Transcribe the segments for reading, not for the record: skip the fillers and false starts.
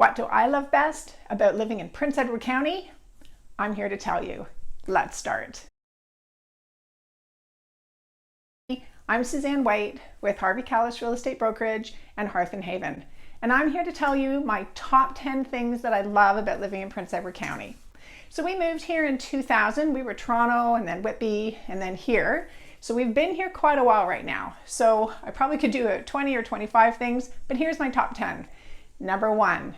What do I love best about living in Prince Edward County? I'm here to tell you. Let's start. I'm Suzanne White with Harvey Callis Real Estate Brokerage and Hearth and Haven, and I'm here to tell you my top 10 things that I love about living in Prince Edward County. So we moved here in 2000. We were Toronto and then Whitby and then here. So we've been here quite a while right now. So I probably could do 20 or 25 things, but here's my top 10. Number 1,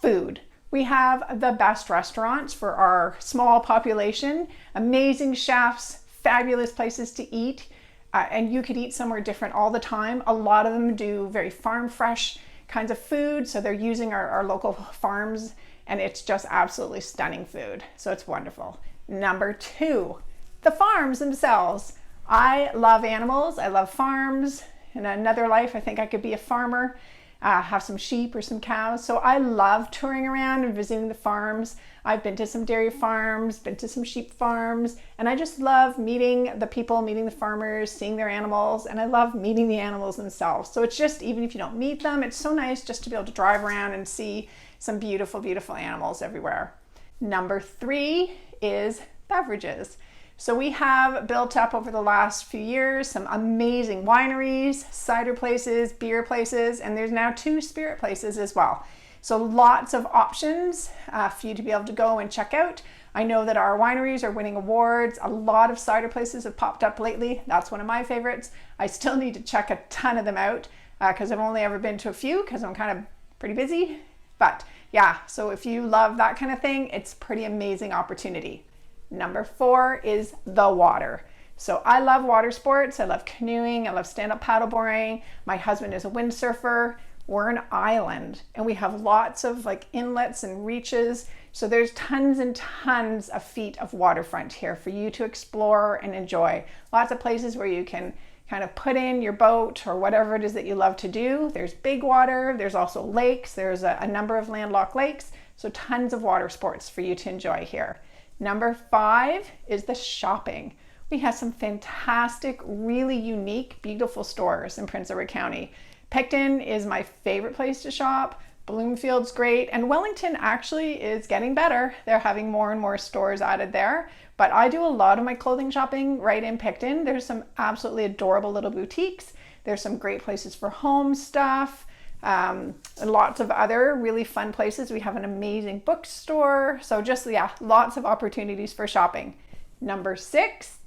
food. We have the best restaurants for our small population, amazing chefs, fabulous places to eat, and you could eat somewhere different all the time. A lot of them do very farm fresh kinds of food, so they're using our local farms, and it's just absolutely stunning food. So it's wonderful. Number 2, the farms themselves. I love animals, I love farms. In another life, I think I could be a farmer. Have some sheep or some cows. So I love touring around and visiting the farms. I've been to some dairy farms, been to some sheep farms, and I just love meeting the people, meeting the farmers, seeing their animals, and I love meeting the animals themselves. So it's just, even if you don't meet them, it's so nice just to be able to drive around and see some beautiful, beautiful animals everywhere. Number 3 is beverages. So we have built up over the last few years some amazing wineries, cider places, beer places, and there's now 2 spirit places as well. So lots of options for you to be able to go and check out. I know that our wineries are winning awards. A lot of cider places have popped up lately. That's one of my favorites. I still need to check a ton of them out because I've only ever been to a few because I'm kind of pretty busy. But yeah, so if you love that kind of thing, it's a pretty amazing opportunity. Number 4 is the water. So I love water sports. I love canoeing. I love stand-up paddleboarding. My husband is a windsurfer. We're an island and we have lots of like inlets and reaches. So there's tons and tons of feet of waterfront here for you to explore and enjoy. Lots of places where you can kind of put in your boat or whatever it is that you love to do. There's big water. There's also lakes. There's a number of landlocked lakes. So tons of water sports for you to enjoy here. Number 5 is the shopping. We have some fantastic, really unique, beautiful stores in Prince Edward County. Picton is my favorite place to shop. Bloomfield's great, and Wellington actually is getting better. They're having more and more stores added there, but I do a lot of my clothing shopping right in Picton. There's some absolutely adorable little boutiques. There's some great places for home stuff. And lots of other really fun places. We have an amazing bookstore. So just, yeah, lots of opportunities for shopping. Number 6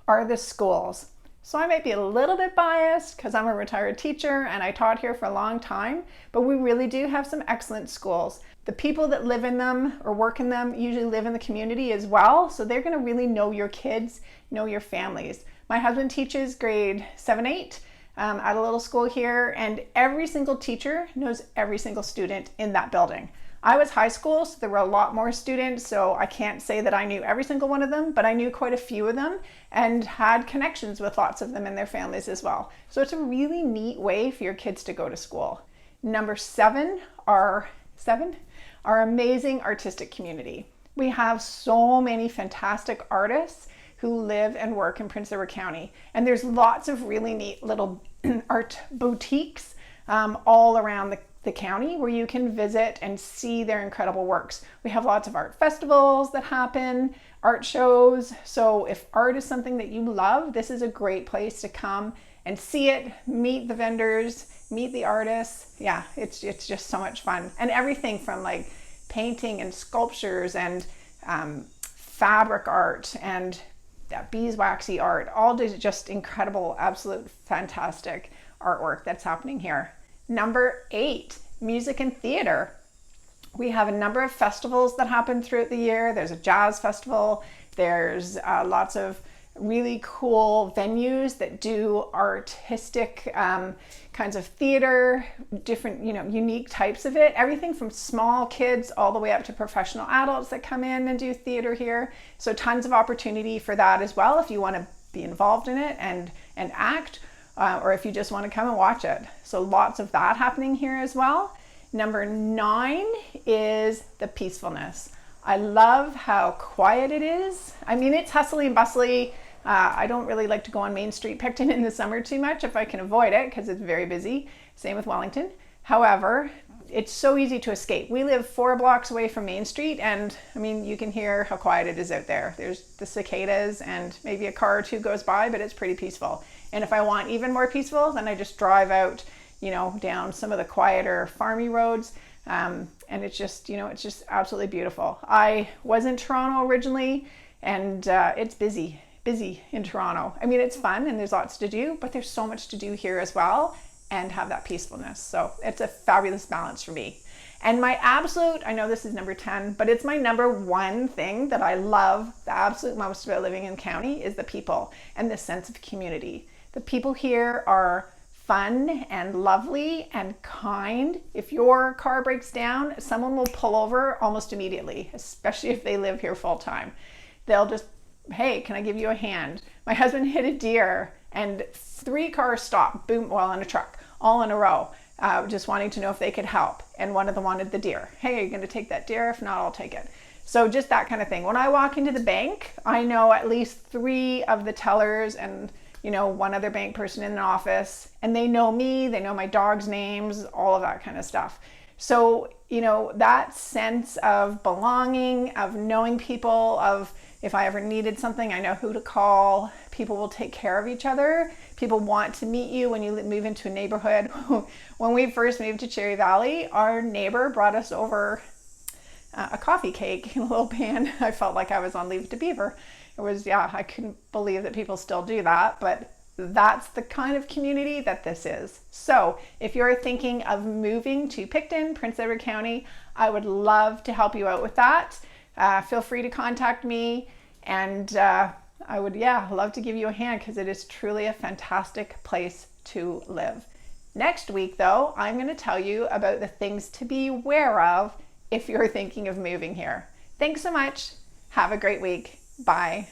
are the schools. So I might be a little bit biased because I'm a retired teacher and I taught here for a long time, but we really do have some excellent schools. The people that live in them or work in them usually live in the community as well. So they're going to really know your kids, know your families. My husband teaches grade 7-8. At a little school here, and every single teacher knows every single student in that building. I was high school, so there were a lot more students, so I can't say that I knew every single one of them, but I knew quite a few of them and had connections with lots of them and their families as well. So it's a really neat way for your kids to go to school. Number 7 are our amazing artistic community. We have so many fantastic artists who live and work in Prince Edward County. And there's lots of really neat little art boutiques all around the county where you can visit and see their incredible works. We have lots of art festivals that happen, art shows. So if art is something that you love, this is a great place to come and see it, meet the vendors, meet the artists. Yeah, it's just so much fun. And everything from like painting and sculptures and fabric art and beeswaxy art, all just incredible, absolute fantastic artwork that's happening here. Number 8, music and theater. We have a number of festivals that happen throughout the year. There's a jazz festival. There's lots of really cool venues that do artistic kinds of theater, different, unique types of it. Everything from small kids all the way up to professional adults that come in and do theater here. So tons of opportunity for that as well if you want to be involved in it and act, or if you just want to come and watch it. So lots of that happening here as well. Number 9 is the peacefulness. I love how quiet it is. I mean, it's hustly and bustly. I don't really like to go on Main Street Picton in the summer too much if I can avoid it because it's very busy. Same with Wellington. However, it's so easy to escape. We live 4 blocks away from Main Street, and I mean, you can hear how quiet it is out there. There's the cicadas and maybe a car or two goes by, but it's pretty peaceful. And if I want even more peaceful, then I just drive out, you know, down some of the quieter farmy roads. And it's just, you know, it's just absolutely beautiful. I was in Toronto originally, and it's busy in Toronto. I mean, it's fun and there's lots to do, but there's so much to do here as well, and have that peacefulness. So it's a fabulous balance for me. And my absolute, I know this is number 10, but it's my number 1 thing that I love the absolute most about living in county is the people and the sense of community. The people here are fun and lovely and kind. If your car breaks down, someone will pull over almost immediately, especially if they live here full time. They'll just, hey, can I give you a hand? My husband hit a deer and 3 cars stopped, boom, well, in a truck, all in a row, just wanting to know if they could help. And one of them wanted the deer. Hey, are you going to take that deer? If not, I'll take it. So just that kind of thing. When I walk into the bank, I know at least 3 of the tellers and, you know, 1 other bank person in the office, and they know me, they know my dog's names, all of that kind of stuff. So, you know, that sense of belonging, of knowing people, of if I ever needed something, I know who to call. People will take care of each other. People want to meet you when you move into a neighborhood. When we first moved to Cherry Valley, our neighbor brought us over a coffee cake in a little pan. I felt like I was on Leave to Beaver. It was, yeah, I couldn't believe that people still do that, but that's the kind of community that this is. So if you're thinking of moving to Picton, Prince Edward County, I would love to help you out with that. Feel free to contact me, and I would, love to give you a hand, because it is truly a fantastic place to live. Next week, though, I'm going to tell you about the things to be aware of if you're thinking of moving here. Thanks so much. Have a great week. Bye.